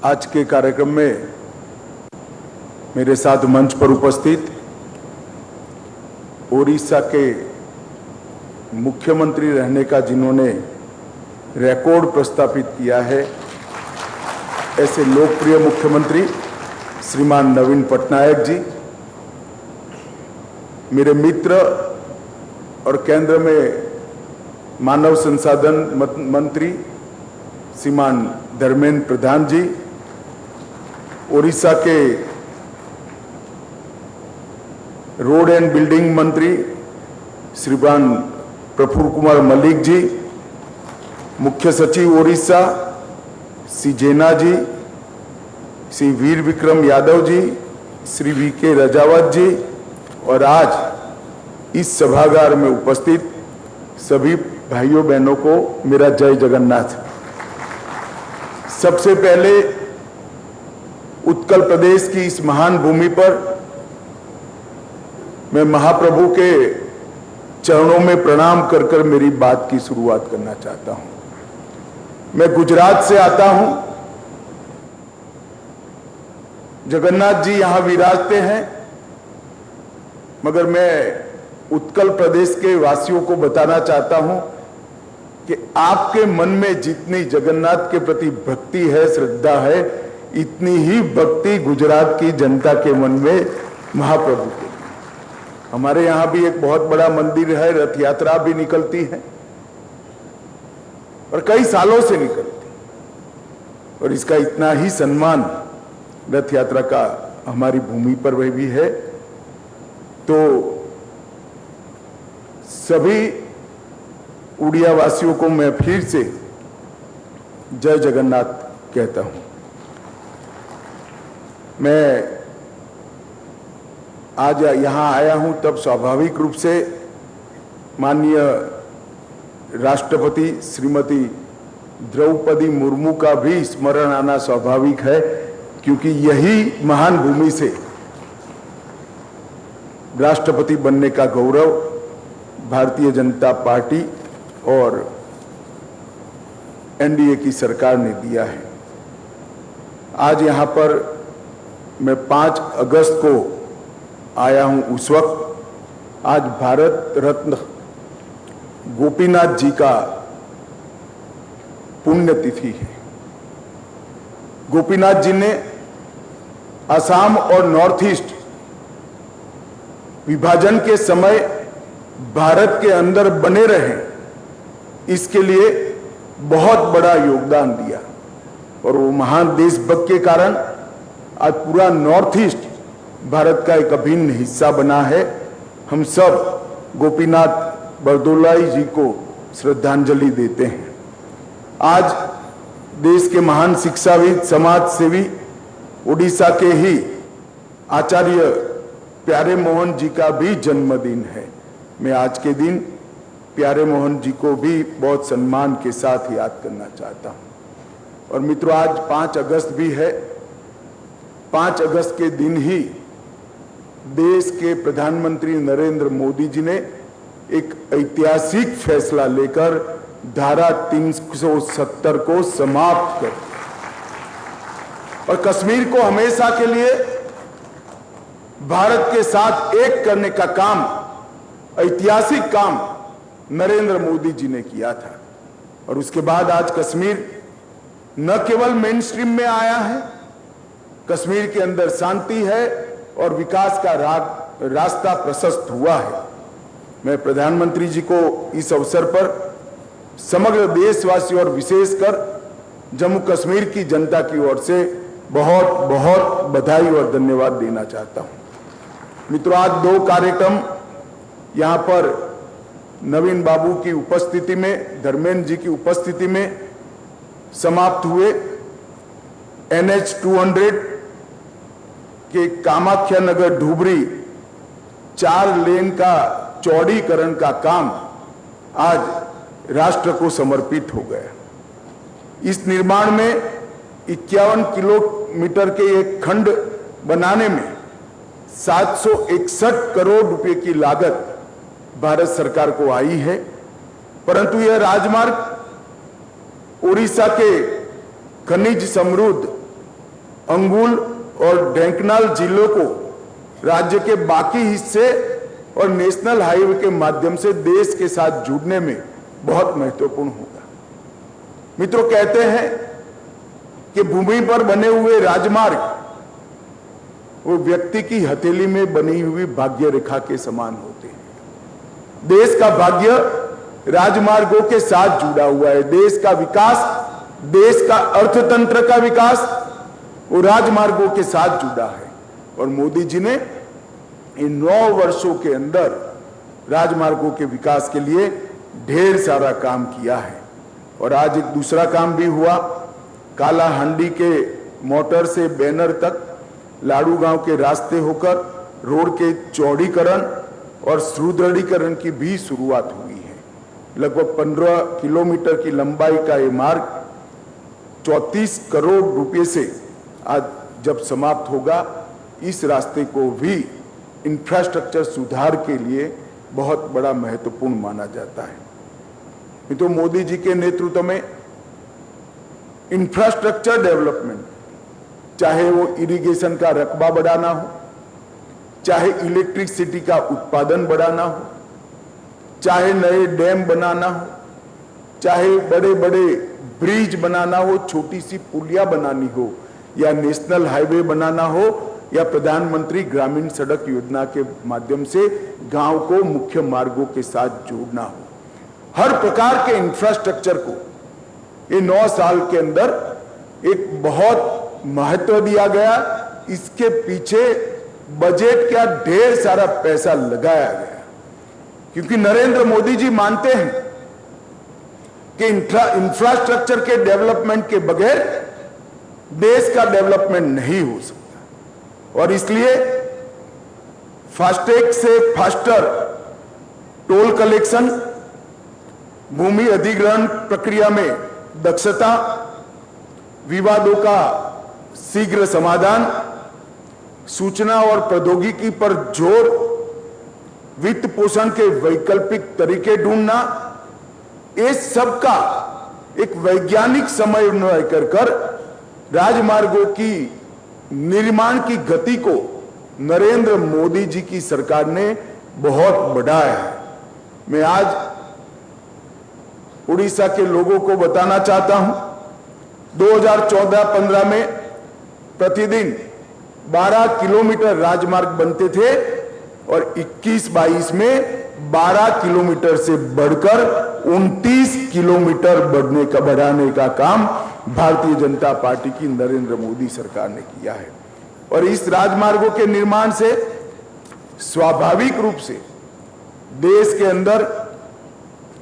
आज के कार्यक्रम में मेरे साथ मंच पर उपस्थित ओडिशा के मुख्यमंत्री रहने का जिन्होंने रिकॉर्ड प्रस्थापित किया है, ऐसे लोकप्रिय मुख्यमंत्री श्रीमान नवीन पटनायक जी, मेरे मित्र और केंद्र में मानव संसाधन मंत्री श्रीमान धर्मेंद्र प्रधान जी, ओडिशा के रोड एंड बिल्डिंग मंत्री श्रीमान प्रफुल्ल कुमार मलिक जी, मुख्य सचिव ओडिशा श्री जेना जी, श्री वीर विक्रम यादव जी, श्री वीके रजावत जी और आज इस सभागार में उपस्थित सभी भाइयों बहनों को मेरा जय जगन्नाथ। सबसे पहले उत्कल प्रदेश की इस महान भूमि पर मैं महाप्रभु के चरणों में प्रणाम कर कर मेरी बात की शुरुआत करना चाहता हूं। मैं गुजरात से आता हूं। जगन्नाथ जी यहां विराजते हैं, मगर मैं उत्कल प्रदेश के वासियों को बताना चाहता हूं कि आपके मन में जितनी जगन्नाथ के प्रति भक्ति है, श्रद्धा है, इतनी ही भक्ति गुजरात की जनता के मन में महाप्रभु के। हमारे यहां भी एक बहुत बड़ा मंदिर है, रथ यात्रा भी निकलती है और कई सालों से निकलती, और इसका इतना ही सम्मान रथ यात्रा का हमारी भूमि पर वह भी है। तो सभी उड़िया वासियों को मैं फिर से जय जगन्नाथ कहता हूं। मैं आज यहां आया हूं तब स्वाभाविक रूप से माननीय राष्ट्रपति श्रीमती द्रौपदी मुर्मू का भी स्मरण आना स्वाभाविक है, क्योंकि यही महान भूमि से राष्ट्रपति बनने का गौरव भारतीय जनता पार्टी और एनडीए की सरकार ने दिया है। आज यहां पर मैं 5 अगस्त को आया हूं। उस वक्त आज भारत रत्न गोपीनाथ जी का पुण्यतिथि है। गोपीनाथ जी ने असम और नॉर्थ ईस्ट विभाजन के समय भारत के अंदर बने रहे, इसके लिए बहुत बड़ा योगदान दिया, और वो महान देशभक्त के कारण आज पूरा नॉर्थ ईस्ट भारत का एक अभिन्न हिस्सा बना है। हम सब गोपीनाथ बरदोलाई जी को श्रद्धांजलि देते हैं। आज देश के महान शिक्षाविद, समाज सेवी, ओडिशा के ही आचार्य प्यारे मोहन जी का भी जन्मदिन है। मैं आज के दिन प्यारे मोहन जी को भी बहुत सम्मान के साथ याद करना चाहता हूं। और मित्रों, आज 5 अगस्त भी है। 5 अगस्त के दिन ही देश के प्रधानमंत्री नरेंद्र मोदी जी ने एक ऐतिहासिक फैसला लेकर धारा 370 को समाप्त कर और कश्मीर को हमेशा के लिए भारत के साथ एक करने का काम, ऐतिहासिक काम नरेंद्र मोदी जी ने किया था। और उसके बाद आज कश्मीर न केवल मेन स्ट्रीम में आया है, कश्मीर के अंदर शांति है और विकास का रास्ता प्रशस्त हुआ है। मैं प्रधानमंत्री जी को इस अवसर पर समग्र देशवासियों और विशेषकर जम्मू कश्मीर की जनता की ओर से बहुत बहुत बधाई और धन्यवाद देना चाहता हूं। मित्रों, आज 2 कार्यक्रम यहां पर नवीन बाबू की उपस्थिति में, धर्मेंद्र जी की उपस्थिति में समाप्त हुए। NH 200 के कामाख्या नगर धुबरी 4 लेन का चौड़ीकरण का काम आज राष्ट्र को समर्पित हो गया। इस निर्माण में 51 किलोमीटर के एक खंड बनाने में 761 करोड़ रुपए की लागत भारत सरकार को आई है, परंतु यह राजमार्ग उड़ीसा के खनिज समृद्ध अंगुल और ढेंकनाल जिलों को राज्य के बाकी हिस्से और नेशनल हाईवे के माध्यम से देश के साथ जुड़ने में बहुत महत्वपूर्ण होगा। मित्रों, कहते हैं कि भूमि पर बने हुए राजमार्ग वो व्यक्ति की हथेली में बनी हुई भाग्य रेखा के समान होते हैं। देश का भाग्य राजमार्गों के साथ जुड़ा हुआ है। देश का विकास, देश का अर्थतंत्र का विकास वो राजमार्गों के साथ जुड़ा है। और मोदी जी ने इन 9 वर्षों के अंदर राजमार्गों के विकास के लिए ढेर सारा काम किया है। और आज एक दूसरा काम भी हुआ। कालाहांडी के मोटर से बैनर तक लाड़ू गांव के रास्ते होकर रोड के चौड़ीकरण और सुदृढ़ीकरण की भी शुरुआत हुई है। लगभग 15 किलोमीटर की लंबाई का ये मार्ग 34 करोड़ रुपए से आज जब समाप्त होगा, इस रास्ते को भी इंफ्रास्ट्रक्चर सुधार के लिए बहुत बड़ा महत्वपूर्ण माना जाता है। तो मोदी जी के नेतृत्व में इंफ्रास्ट्रक्चर डेवलपमेंट, चाहे वो इरिगेशन का रकबा बढ़ाना हो, चाहे इलेक्ट्रिसिटी का उत्पादन बढ़ाना हो, चाहे नए डैम बनाना हो, चाहे बड़े बड़े ब्रिज बनाना हो, छोटी सी पुलिया बनानी हो, या नेशनल हाईवे बनाना हो, या प्रधानमंत्री ग्रामीण सड़क योजना के माध्यम से गांव को मुख्य मार्गों के साथ जोड़ना हो, हर प्रकार के इंफ्रास्ट्रक्चर को ये 9 साल के अंदर एक बहुत महत्व दिया गया। इसके पीछे बजट का ढेर सारा पैसा लगाया गया, क्योंकि नरेंद्र मोदी जी मानते हैं कि इंफ्रास्ट्रक्चर के डेवलपमेंट के बगैर देश का डेवलपमेंट नहीं हो सकता। और इसलिए फास्टैग से फास्टर टोल कलेक्शन, भूमि अधिग्रहण प्रक्रिया में दक्षता, विवादों का शीघ्र समाधान, सूचना और प्रौद्योगिकी पर जोर, वित्त पोषण के वैकल्पिक तरीके ढूंढना, इस सब का एक वैज्ञानिक समन्वय कर राजमार्गों की निर्माण की गति को नरेंद्र मोदी जी की सरकार ने बहुत बढ़ाया है। मैं आज उड़ीसा के लोगों को बताना चाहता हूं, 2014-15 में प्रतिदिन 12 किलोमीटर राजमार्ग बनते थे और 21-22 में 12 किलोमीटर से बढ़कर 29 किलोमीटर बढ़ाने का काम भारतीय जनता पार्टी की नरेंद्र मोदी सरकार ने किया है। और इस राजमार्गों के निर्माण से स्वाभाविक रूप से देश के अंदर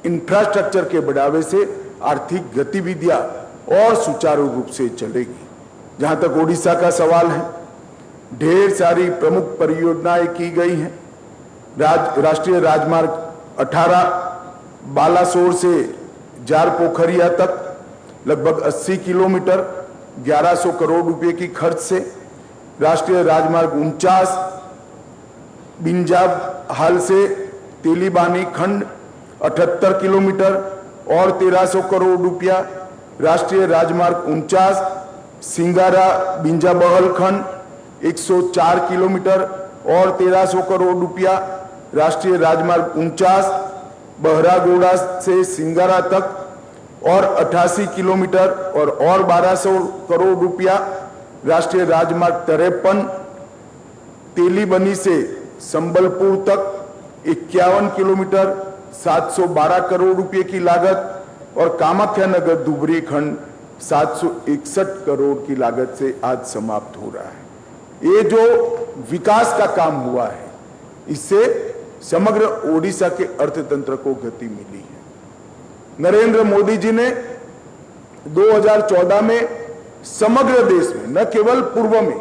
इंफ्रास्ट्रक्चर के बढ़ावे से आर्थिक गतिविधियां और सुचारू रूप से चलेगी। जहां तक ओडिशा का सवाल है, ढेर सारी प्रमुख परियोजनाएं की गई हैं। राष्ट्रीय राजमार्ग 18 बालासोर से जारपोखरिया तक लगभग 80 किलोमीटर 1100 करोड़ रुपए की खर्च से, राष्ट्रीय राजमार्ग 49 बिंजाब हाल से तेलीबानी खंड 78 किलोमीटर और 1300 करोड़ रुपया, राष्ट्रीय राजमार्ग 49 सिंगारा बिंजाबहल खंड 104 किलोमीटर और 1300 करोड़ रुपया, राष्ट्रीय राजमार्ग 49 बहरागोड़ा से सिंगारा तक और 88 किलोमीटर और 1200 करोड़ रुपया, राष्ट्रीय राजमार्ग 53 तेलीबनी से संबलपुर तक 51 किलोमीटर 712 करोड़ रुपए की लागत और कामाख्या नगर धुबरी खंड 761 करोड़ की लागत से आज समाप्त हो रहा है। ये जो विकास का काम हुआ है, इससे समग्र ओडिशा के अर्थतंत्र को गति मिली है। नरेंद्र मोदी जी ने 2014 में समग्र देश में, न केवल पूर्व में,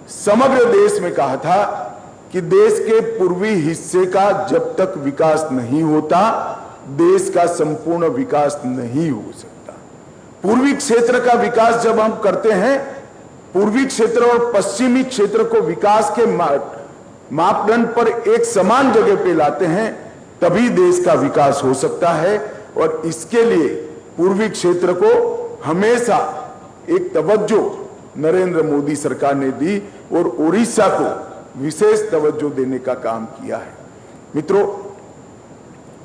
समग्र देश में कहा था कि देश के पूर्वी हिस्से का जब तक विकास नहीं होता, देश का संपूर्ण विकास नहीं हो सकता। पूर्वी क्षेत्र का विकास जब हम करते हैं, पूर्वी क्षेत्र और पश्चिमी क्षेत्र को विकास के मापदंड पर एक समान जगह पे लाते हैं, तभी देश का विकास हो सकता है। और इसके लिए पूर्वी क्षेत्र को हमेशा एक तवज्जो नरेंद्र मोदी सरकार ने दी और ओडिशा को विशेष तवज्जो देने का काम किया है। मित्रों,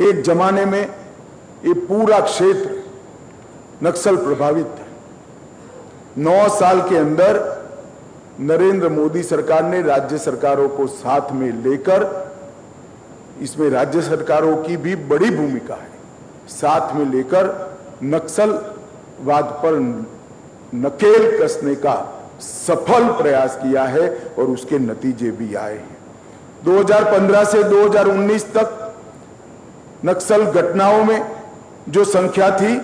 एक जमाने में ये पूरा क्षेत्र नक्सल प्रभावित था। 9 साल के अंदर नरेंद्र मोदी सरकार ने राज्य सरकारों को साथ में लेकर, इसमें राज्य सरकारों की भी बड़ी भूमिका है, साथ में लेकर नक्सलवाद पर नकेल कसने का सफल प्रयास किया है और उसके नतीजे भी आए हैं। 2015 से 2019 तक नक्सल घटनाओं में जो संख्या थी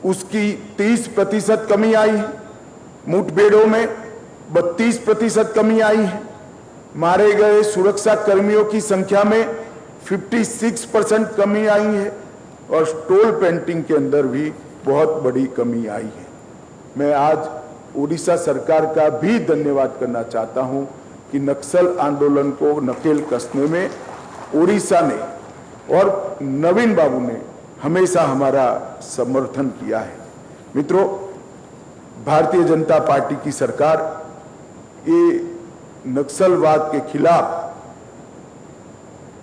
उसकी 30% कमी आई है, मुठभेड़ों में 32% कमी आई है, मारे गए सुरक्षा कर्मियों की संख्या में 56% कमी आई है और स्टोल पेंटिंग के अंदर भी बहुत बड़ी कमी आई है। मैं आज ओडिशा सरकार का भी धन्यवाद करना चाहता हूं कि नक्सल आंदोलन को नकेल कसने में ओडिशा ने और नवीन बाबू ने हमेशा हमारा समर्थन किया है। मित्रों, भारतीय जनता पार्टी की सरकार ये नक्सलवाद के खिलाफ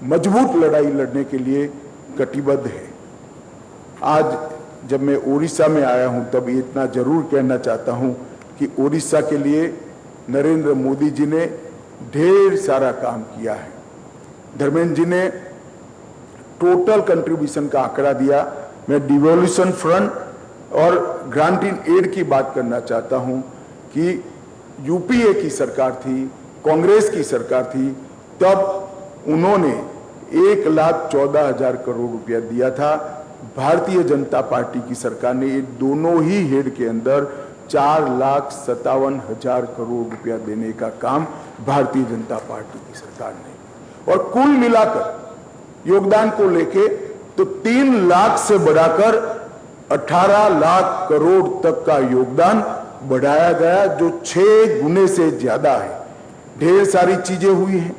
मजबूत लड़ाई लड़ने के लिए कटिबद्ध है। आज जब मैं ओडिशा में आया हूं तब ये इतना जरूर कहना चाहता हूं कि ओडिशा के लिए नरेंद्र मोदी जी ने ढेर सारा काम किया है। धर्मेंद्र जी ने टोटल कंट्रीब्यूशन का आंकड़ा दिया। मैं डिवोल्यूशन फ्रंट और ग्रांट इन एड की बात करना चाहता हूं कि यूपीए की सरकार थी, कांग्रेस की सरकार थी, तब उन्होंने 1,14,000 करोड़ रुपया दिया था। भारतीय जनता पार्टी की सरकार ने ये दोनों ही हेड के अंदर 4,57,000 करोड़ रुपया देने का काम भारतीय जनता पार्टी की सरकार ने, और कुल मिलाकर योगदान को लेके तो 3 लाख से बढ़ाकर 18 लाख करोड़ तक का योगदान बढ़ाया गया, जो 6 गुने से ज्यादा है। ढेर सारी चीजें हुई हैं।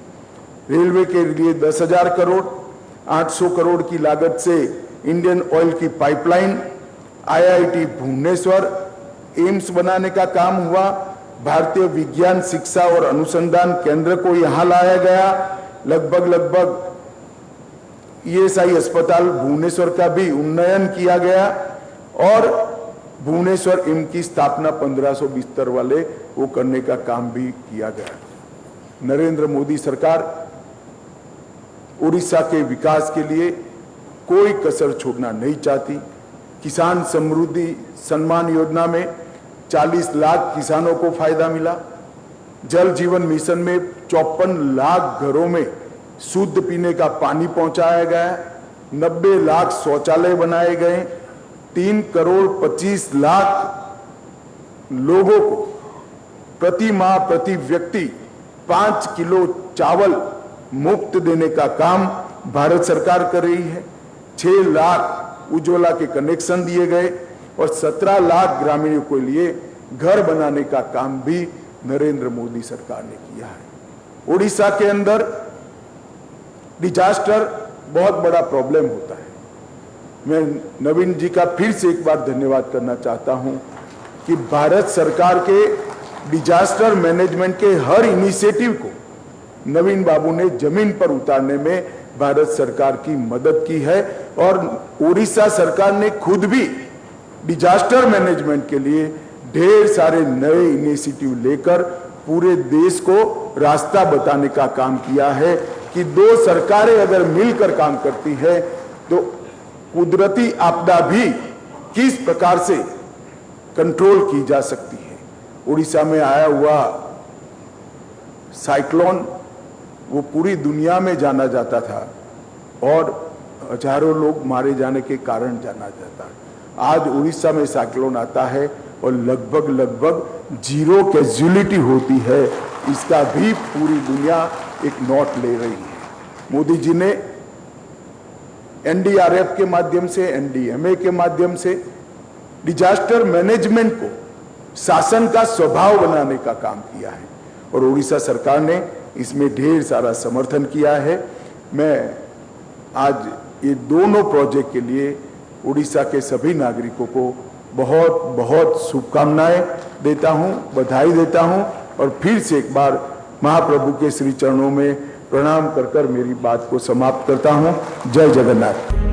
रेलवे के लिए 10,000 करोड़, 800 करोड़ की लागत से इंडियन ऑयल की पाइपलाइन, आईआईटी भुवनेश्वर, एम्स बनाने का काम हुआ, भारतीय विज्ञान शिक्षा और अनुसंधान केंद्र को यहां लाया गया, लगभग ईएसआई अस्पताल भुवनेश्वर का भी उन्नयन किया गया और भुवनेश्वर एम्स की स्थापना 1500 बिस्तर वाले वो करने का काम भी किया गया। नरेंद्र मोदी सरकार उड़ीसा के विकास के लिए कोई कसर छोड़ना नहीं चाहती। किसान समृद्धि सम्मान योजना में 40 लाख किसानों को फायदा मिला। जल जीवन मिशन में 54 लाख घरों में शुद्ध पीने का पानी पहुंचाया गया, 90 लाख शौचालय बनाए गए, 3 करोड़ 25 लाख लोगों को प्रति माह प्रति व्यक्ति 5 किलो चावल मुफ्त देने का काम भारत सरकार कर रही है। 6 लाख उज्ज्वला के कनेक्शन दिए गए और 17 लाख ग्रामीणों के लिए घर बनाने का काम भी नरेंद्र मोदी सरकार ने किया है। उड़ीसा के अंदर डिजास्टर बहुत बड़ा प्रॉब्लम होता है। मैं नवीन जी का फिर से एक बार धन्यवाद करना चाहता हूं कि भारत सरकार के डिजास्टर मैनेजमेंट के हर इनिशिएटिव को नवीन बाबू ने जमीन पर उतारने में भारत सरकार की मदद की है और उड़ीसा सरकार ने खुद भी डिजास्टर मैनेजमेंट के लिए ढेर सारे नए इनिशिएटिव लेकर पूरे देश को रास्ता बताने का काम किया है कि 2 सरकारें अगर मिलकर काम करती है तो कुदरती आपदा भी किस प्रकार से कंट्रोल की जा सकती है। उड़ीसा में आया हुआ साइक्लोन वो पूरी दुनिया में जाना जाता था और हजारों लोग मारे जाने के कारण जाना जाता है। आज उड़ीसा में साइक्लोन आता है और लगभग 0 कैजुअलिटी होती है। इसका भी पूरी दुनिया एक नोट ले रही है। मोदी जी ने एनडीआरएफ के माध्यम से, एनडीएमए के माध्यम से डिजास्टर मैनेजमेंट को शासन का स्वभाव बनाने का काम किया है और उड़ीसा सरकार ने इसमें ढेर सारा समर्थन किया है। मैं आज ये दोनों प्रोजेक्ट के लिए उड़ीसा के सभी नागरिकों को बहुत बहुत शुभकामनाएं देता हूं, बधाई देता हूं और फिर से एक बार महाप्रभु के श्री चरणों में प्रणाम कर मेरी बात को समाप्त करता हूं। जय जगन्नाथ।